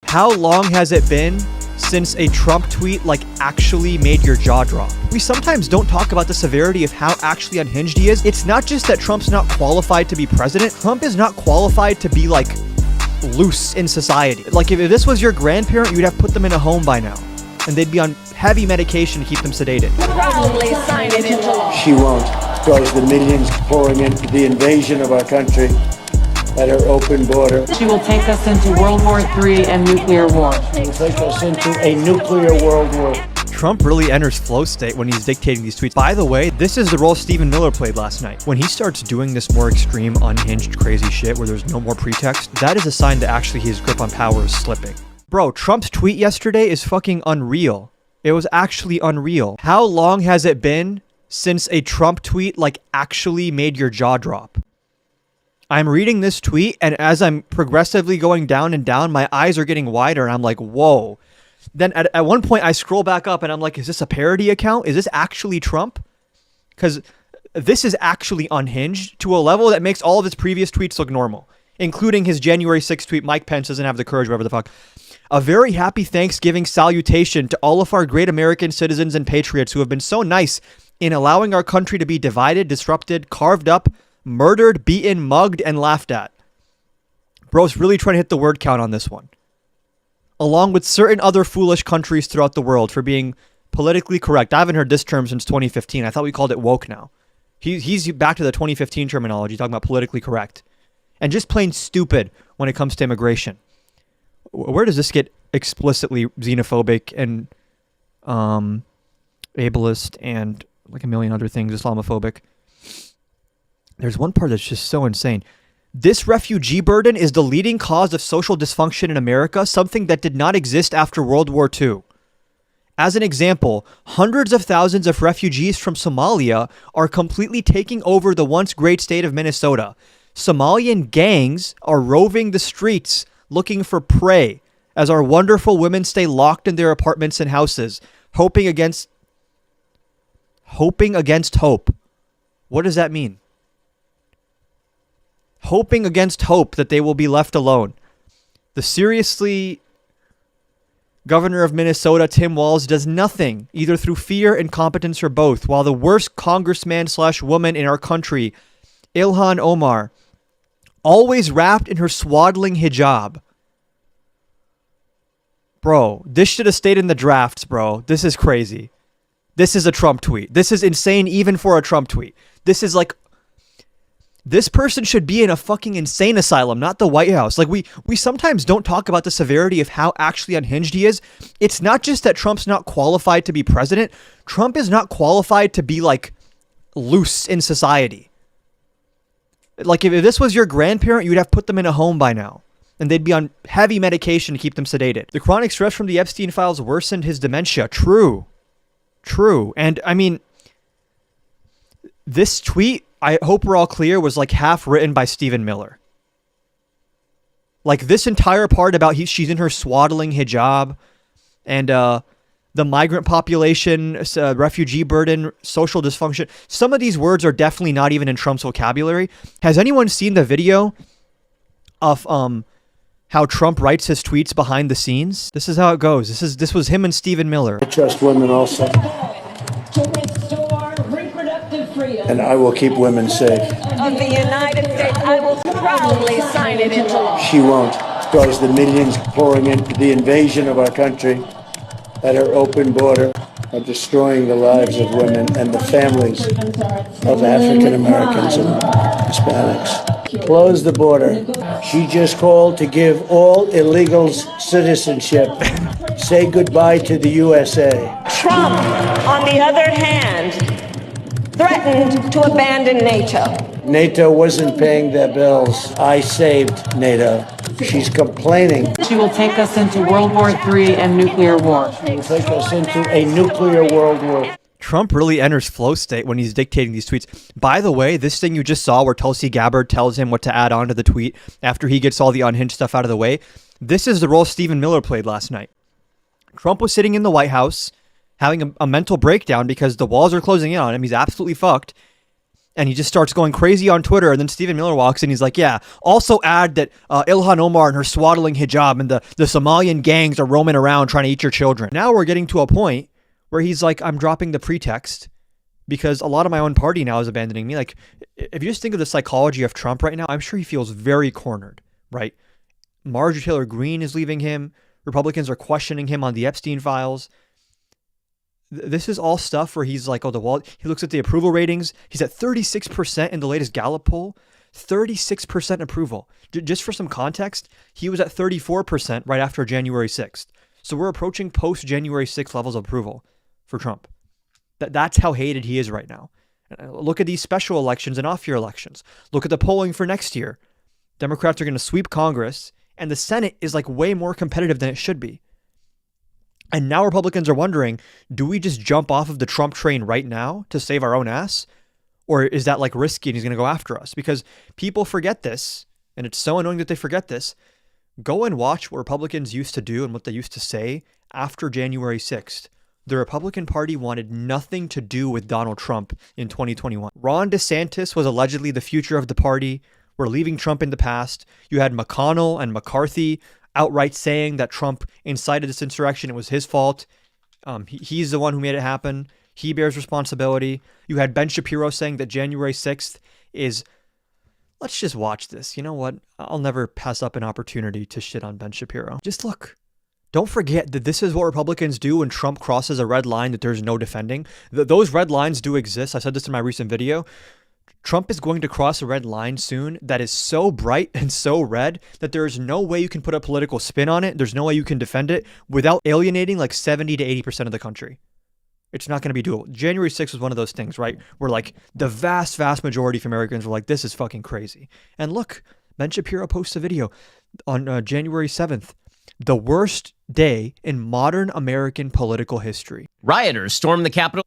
How long has it been since a Trump tweet actually made your jaw drop? We sometimes don't talk about the severity of how actually unhinged he is. It's not just that Trump's not qualified to be president. Trump is not qualified to be loose in society. If this was your grandparent, you'd have put them in a home by now, and they'd be on heavy medication to keep them sedated. Probably sign it into law. She won't, because the millions pouring into the invasion of our country at her open border. She will take us into World War III and nuclear war. She will take us into a nuclear world war. Trump really enters flow state when he's dictating these tweets. By the way, this is the role Stephen Miller played last night. When he starts doing this more extreme, unhinged, crazy shit where there's no more pretext, that is a sign that actually his grip on power is slipping. Bro, Trump's tweet yesterday is fucking unreal. It was actually unreal. How long has it been since a Trump tweet actually made your jaw drop? I'm reading this tweet, and as I'm progressively going down and down, my eyes are getting wider, and I'm like, whoa. Then at one point, I scroll back up, and I'm like, is this a parody account? Is this actually Trump? Because this is actually unhinged to a level that makes all of his previous tweets look normal, including his January 6th tweet, Mike Pence doesn't have the courage, whatever the fuck. A very happy Thanksgiving salutation to all of our great American citizens and patriots who have been so nice in allowing our country to be divided, disrupted, carved up, murdered, beaten, mugged, and laughed at. Bro's really trying to hit the word count on this one. Along with certain other foolish countries throughout the world for being politically correct. I haven't heard this term since 2015. I thought we called it woke now. He's back to the 2015 terminology, talking about politically correct. And just plain stupid when it comes to immigration. Where does this get explicitly xenophobic and ableist and a million other things, Islamophobic? There's one part that's just so insane. This refugee burden is the leading cause of social dysfunction in America, something that did not exist after World War II. As an example, hundreds of thousands of refugees from Somalia are completely taking over the once great state of Minnesota. Somalian gangs are roving the streets looking for prey as our wonderful women stay locked in their apartments and houses, hoping against hope. What does that mean? Hoping against hope that they will be left alone. The seriously governor of Minnesota, Tim Walz, does nothing, either through fear, incompetence, or both, while the worst congressman/woman in our country, Ilhan Omar, always wrapped in her swaddling hijab. Bro, this should have stayed in the drafts, bro. This is crazy. This is a Trump tweet. This is insane even for a Trump tweet. This is this person should be in a fucking insane asylum, not the White House. We sometimes don't talk about the severity of how actually unhinged he is. It's not just that Trump's not qualified to be president. Trump is not qualified to be loose in society. If this was your grandparent, you'd have put them in a home by now, and they'd be on heavy medication to keep them sedated. The chronic stress from the Epstein files worsened his dementia. True. And I mean, this tweet, I hope we're all clear, was half written by Stephen Miller. This entire part about she's in her swaddling hijab and the migrant population, refugee burden, social dysfunction. Some of these words are definitely not even in Trump's vocabulary. Has anyone seen the video of how Trump writes his tweets behind the scenes? This is how it goes. This was him and Stephen Miller. I trust women also. And I will keep women safe. Of the United States, I will proudly sign it into law. She won't, because the millions pouring into the invasion of our country at her open border are destroying the lives of women and the families of African Americans and Hispanics. Close the border. She just called to give all illegals citizenship. Say goodbye to the USA. Trump, on the other hand, threatened to abandon NATO. NATO wasn't paying their bills. I saved NATO. She's complaining. She will take us into World War III and nuclear war. She will take us into a nuclear world war. Trump really enters flow state when he's dictating these tweets. By the way, this thing you just saw where Tulsi Gabbard tells him what to add on to the tweet after he gets all the unhinged stuff out of the way, this is the role Stephen Miller played last night. Trump was sitting in the White House having a mental breakdown because the walls are closing in on him. He's absolutely fucked. And he just starts going crazy on Twitter. And then Stephen Miller walks in. He's like, yeah, also add that Ilhan Omar and her swaddling hijab and the Somalian gangs are roaming around trying to eat your children. Now we're getting to a point where he's like, I'm dropping the pretext because a lot of my own party now is abandoning me. Like, if you just think of the psychology of Trump right now, I'm sure he feels very cornered, right? Marjorie Taylor Greene is leaving him. Republicans are questioning him on the Epstein files. This is all stuff where he's like, oh, the wall. He looks at the approval ratings. He's at 36% in the latest Gallup poll. 36% approval. Just for some context, he was at 34% right after January 6th. So we're approaching post-January 6th levels of approval for Trump. That's how hated he is right now. Look at these special elections and off-year elections. Look at the polling for next year. Democrats are going to sweep Congress, and the Senate is like way more competitive than it should be. And now Republicans are wondering, do we just jump off of the Trump train right now to save our own ass? Or is that like risky and he's going to go after us? Because people forget this, and it's so annoying that they forget this. Go and watch what Republicans used to do and what they used to say after January 6th. The Republican Party wanted nothing to do with Donald Trump in 2021. Ron DeSantis was allegedly the future of the party. We're leaving Trump in the past. You had McConnell and McCarthy outright saying that Trump incited this insurrection. It was his fault. He's the one who made it happen. He bears responsibility. You had Ben Shapiro saying that January 6th is, let's just watch this. You know what? I'll never pass up an opportunity to shit on Ben Shapiro. Just look. Don't forget that this is what Republicans do when Trump crosses a red line that there's no defending. Those red lines do exist. I said this in my recent video. Trump is going to cross a red line soon that is so bright and so red that there is no way you can put a political spin on it. There's no way you can defend it without alienating like 70 to 80% of the country. It's not going to be doable. January 6th was one of those things, right? Where like the vast majority of Americans were like, this is fucking crazy. And look, Ben Shapiro posts a video on January 7th. The worst day in modern American political history. Rioters stormed the Capitol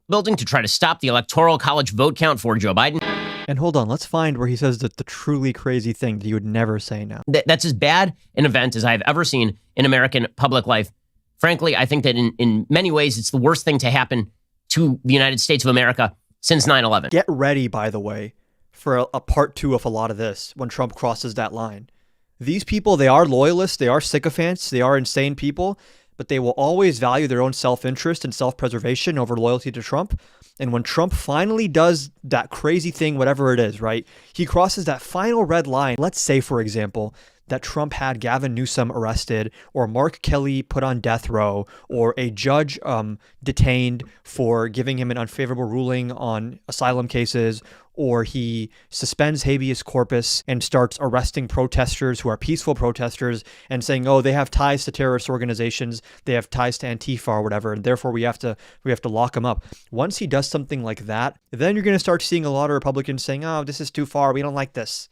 building to try to stop the Electoral College vote count for Joe Biden. And hold on, let's find where he says that the truly crazy thing that you would never say now. That's as bad an event as I've ever seen in American public life. Frankly, I think that in many ways, it's the worst thing to happen to the United States of America since 9/11. Get ready, by the way, for a part two of a lot of this when Trump crosses that line. These people, they are loyalists, they are sycophants, they are insane people, but they will always value their own self-interest and self-preservation over loyalty to Trump. And when Trump finally does that crazy thing, whatever it is, right, he crosses that final red line. Let's say, for example, that Trump had Gavin Newsom arrested or Mark Kelly put on death row or a judge detained for giving him an unfavorable ruling on asylum cases, or he suspends habeas corpus and starts arresting protesters who are peaceful protesters and saying, oh, they have ties to terrorist organizations, they have ties to Antifa or whatever, and therefore we have to lock them up. Once he does something like that, then you're going to start seeing a lot of Republicans saying, oh, this is too far, we don't like this.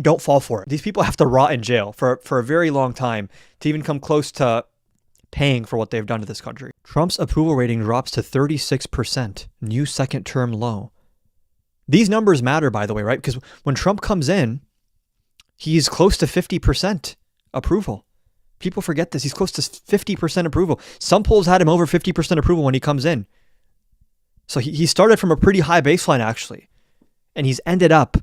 Don't fall for it. These people have to rot in jail for a very long time to even come close to paying for what they've done to this country. Trump's approval rating drops to 36%, new second-term low. These numbers matter, by the way, right? Because when Trump comes in, he's close to 50% approval. People forget this. He's close to 50% approval. Some polls had him over 50% approval when he comes in. So he started from a pretty high baseline, actually. And he's ended up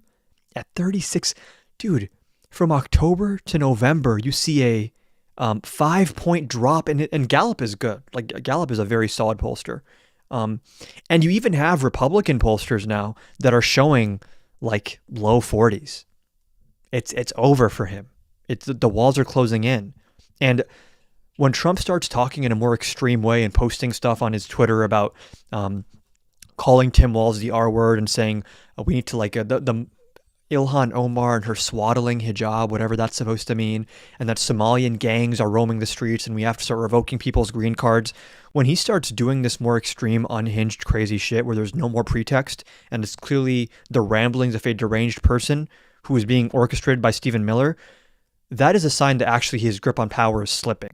at 36. Dude, from October to November, you see a 5-point drop. And Gallup is good. Like, Gallup is a very solid pollster. And you even have Republican pollsters now that are showing like low 40s. It's over for him. The walls are closing in. And when Trump starts talking in a more extreme way and posting stuff on his Twitter about calling Tim Walz the R word and saying we need to like the Ilhan Omar and her swaddling hijab, whatever that's supposed to mean, and that Somalian gangs are roaming the streets and we have to start revoking people's green cards. When he starts doing this more extreme, unhinged, crazy shit where there's no more pretext and it's clearly the ramblings of a deranged person who is being orchestrated by Stephen Miller, that is a sign that actually his grip on power is slipping.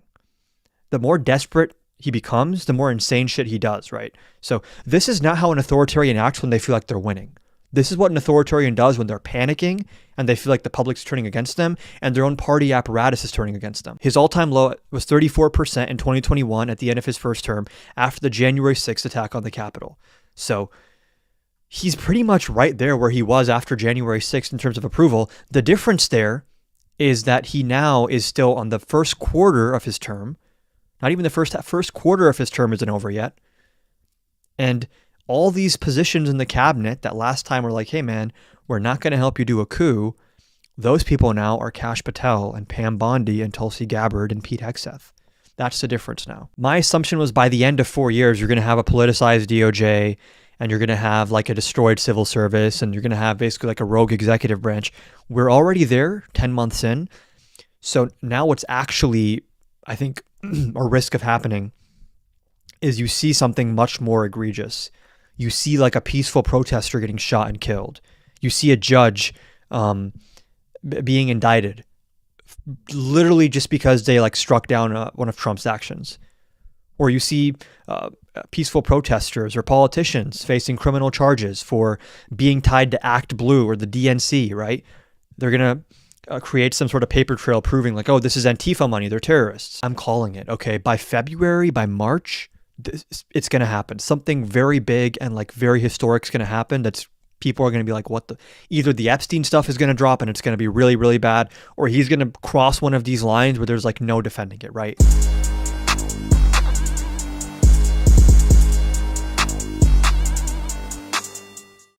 The more desperate he becomes, the more insane shit he does, right? So this is not how an authoritarian acts when they feel like they're winning. This is what an authoritarian does when they're panicking and they feel like the public's turning against them and their own party apparatus is turning against them. His all-time low was 34% in 2021 at the end of his first term after the January 6th attack on the Capitol. So he's pretty much right there where he was after January 6th in terms of approval. The difference there is that he now is still on the first quarter of his term. Not even the first quarter of his term isn't over yet. And all these positions in the cabinet that last time were like, hey man, we're not going to help you do a coup. Those people now are Kash Patel and Pam Bondi and Tulsi Gabbard and Pete Hegseth. That's the difference now. My assumption was by the end of 4 years, you're going to have a politicized DOJ and you're going to have like a destroyed civil service and you're going to have basically like a rogue executive branch. We're already there 10 months in. So now what's actually, I think, a risk of happening is you see something much more egregious. You see like a peaceful protester getting shot and killed. You see a judge being indicted literally just because they like struck down one of Trump's actions. Or you see peaceful protesters or politicians facing criminal charges for being tied to Act Blue or the DNC, right? They're going to create some sort of paper trail proving like, oh, this is Antifa money, they're terrorists. I'm calling it, okay? By February, by March, it's going to happen. Something very big and like very historic is going to happen that's people are going to be like, what the, either the Epstein stuff is going to drop and it's going to be really, really bad, or he's going to cross one of these lines where there's like no defending it, right?